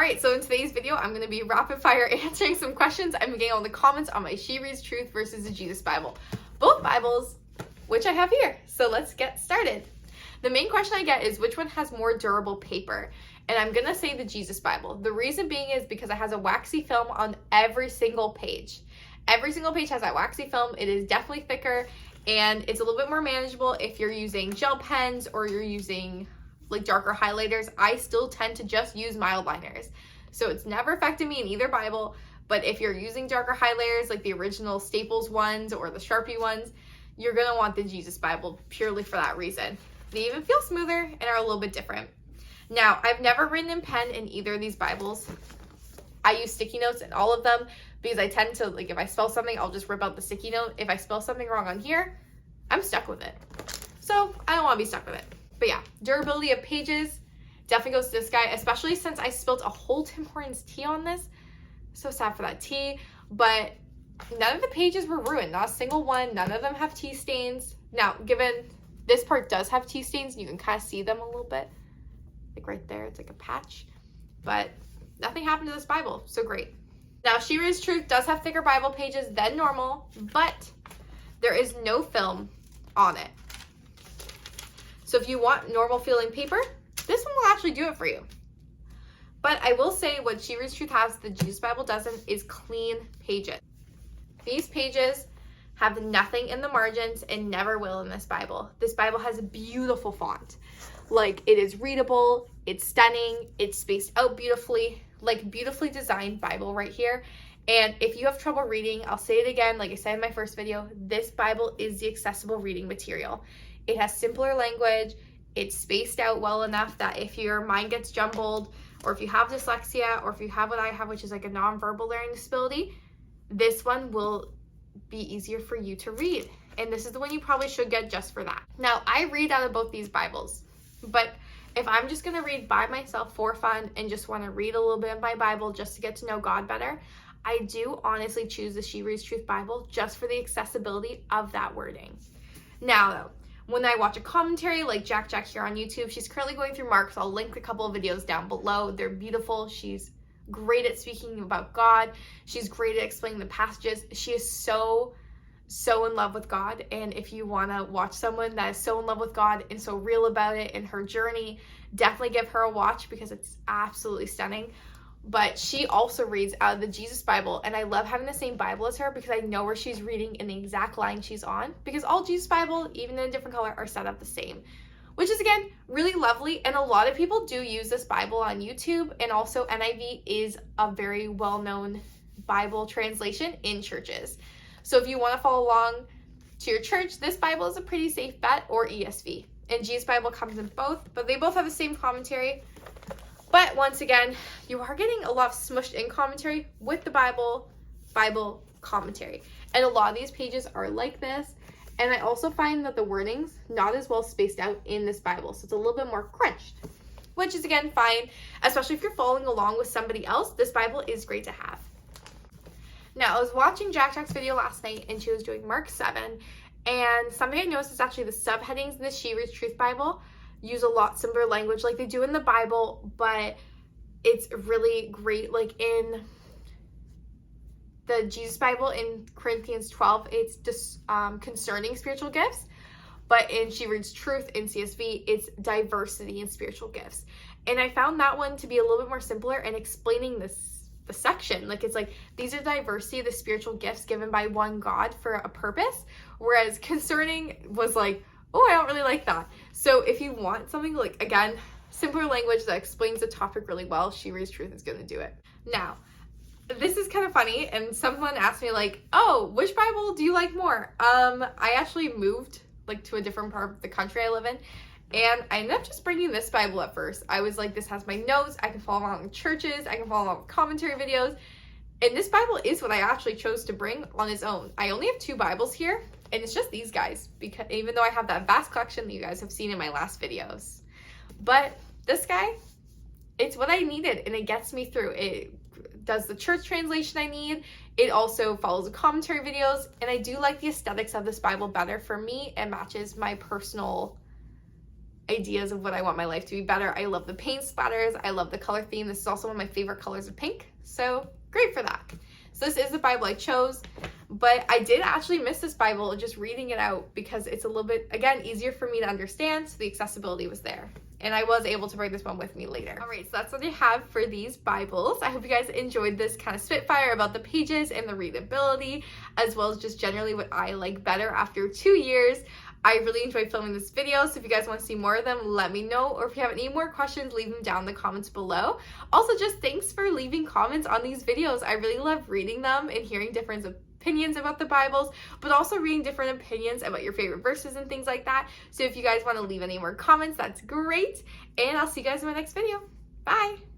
Alright, so in today's video, I'm going to be rapid fire answering some questions I'm getting on the comments on my She Reads Truth versus the Jesus Bible. Both Bibles, which I have here. So let's get started. The main question I get is which one has more durable paper? And I'm going to say the Jesus Bible. The reason being is because it has a waxy film on every single page. Every single page has that waxy film. It is definitely thicker and it's a little bit more manageable if you're using gel pens or you're using like darker highlighters. I still tend to just use mild liners. So it's never affected me in either Bible, but if you're using darker highlighters like the original Staples ones or the Sharpie ones, you're gonna want the Jesus Bible purely for that reason. They even feel smoother and are a little bit different. Now, I've never written in pen in either of these Bibles. I use sticky notes in all of them because I tend to, like, if I spell something, I'll just rip out the sticky note. If I spell something wrong on here, I'm stuck with it. So I don't want to be stuck with it. But yeah, durability of pages definitely goes to this guy, especially since I spilled a whole Tim Hortons tea on this. So sad for that tea. But none of the pages were ruined. Not a single one. None of them have tea stains. Now, given this part does have tea stains, and you can kind of see them a little bit. Like right there, it's like a patch. But nothing happened to this Bible, so great. Now, She Reads Truth does have thicker Bible pages than normal, but there is no film on it. So if you want normal feeling paper, this one will actually do it for you. But I will say what She Reads Truth has, the Jesus Bible doesn't, is clean pages. These pages have nothing in the margins and never will in this Bible. This Bible has a beautiful font. Like, it is readable, it's stunning, it's spaced out beautifully, like beautifully designed Bible right here. And if you have trouble reading, I'll say it again, like I said in my first video, this Bible is the accessible reading material. It has simpler language, it's spaced out well enough that if your mind gets jumbled, or if you have dyslexia, or if you have what I have, which is like a nonverbal learning disability, this one will be easier for you to read. And this is the one you probably should get just for that. Now, I read out of both these Bibles, but if I'm just going to read by myself for fun and just want to read a little bit of my Bible just to get to know God better, I do honestly choose the She Reads Truth Bible just for the accessibility of that wording. Now, though, when I watch a commentary like Jaaack Jack here on YouTube, she's currently going through Mark, so I'll link a couple of videos down below. They're beautiful. She's great at speaking about God. She's great at explaining the passages. She is so in love with God, and if you want to watch someone that is so in love with God and so real about it in her journey, definitely give her a watch because it's absolutely stunning. But she also reads out of the Jesus Bible, and I love having the same Bible as her because I know where she's reading in the exact line she's on, because all Jesus Bible, even in a different color, are set up the same, which is, again, really lovely. And a lot of people do use this Bible on YouTube, and also NIV is a very well-known Bible translation in churches. So if you want to follow along to your church, this Bible is a pretty safe bet, or ESV. And Jesus Bible comes in both, but they both have the same commentary. But once again, you are getting a lot of smushed in commentary with the Bible commentary. And a lot of these pages are like this. And I also find that the wording's not as well spaced out in this Bible. So it's a little bit more crunched, which is, again, fine. Especially if you're following along with somebody else, this Bible is great to have. Now, I was watching Jaaack Jack's video last night, and she was doing Mark 7, and something I noticed is actually the subheadings in the She Reads Truth Bible use a lot simpler language like they do in the Bible, but it's really great. Like in the Jesus Bible in Corinthians 12, it's just concerning spiritual gifts, but in She Reads Truth in CSV, it's diversity in spiritual gifts. And I found that one to be a little bit more simpler in explaining the section. Like, it's like, these are diversity of the spiritual gifts given by one God for a purpose, whereas concerning was like, oh, I don't really like that. So if you want something like, again, simpler language that explains the topic really well, She Reads Truth is going to do it. Now, this is kind of funny, and someone asked me like, oh, which Bible do you like more? I actually moved like to a different part of the country I live in, and I ended up just bringing this Bible at first. I was like, this has my notes, I can follow along with churches, I can follow along with commentary videos, and this Bible is what I actually chose to bring on its own. I only have 2 Bibles here, and it's just these guys, because even though I have that vast collection that you guys have seen in my last videos. But this guy, it's what I needed, and it gets me through. It does the church translation I need. It also follows the commentary videos, and I do like the aesthetics of this Bible better. For me, it matches my personal ideas of what I want my life to be better. I love the paint splatters. I love the color theme. This is also one of my favorite colors of pink. So great for that. So this is the Bible I chose, but I did actually miss this Bible just reading it out because it's a little bit, again, easier for me to understand, so the accessibility was there. And I was able to bring this one with me later. All right, so that's what I have for these Bibles. I hope you guys enjoyed this kind of spitfire about the pages and the readability, as well as just generally what I like better after 2 years. I really enjoyed filming this video, so if you guys want to see more of them, let me know. Or if you have any more questions, leave them down in the comments below. Also, just thanks for leaving comments on these videos. I really love reading them and hearing different opinions about the Bibles, but also reading different opinions about your favorite verses and things like that. So if you guys want to leave any more comments, that's great. And I'll see you guys in my next video. Bye!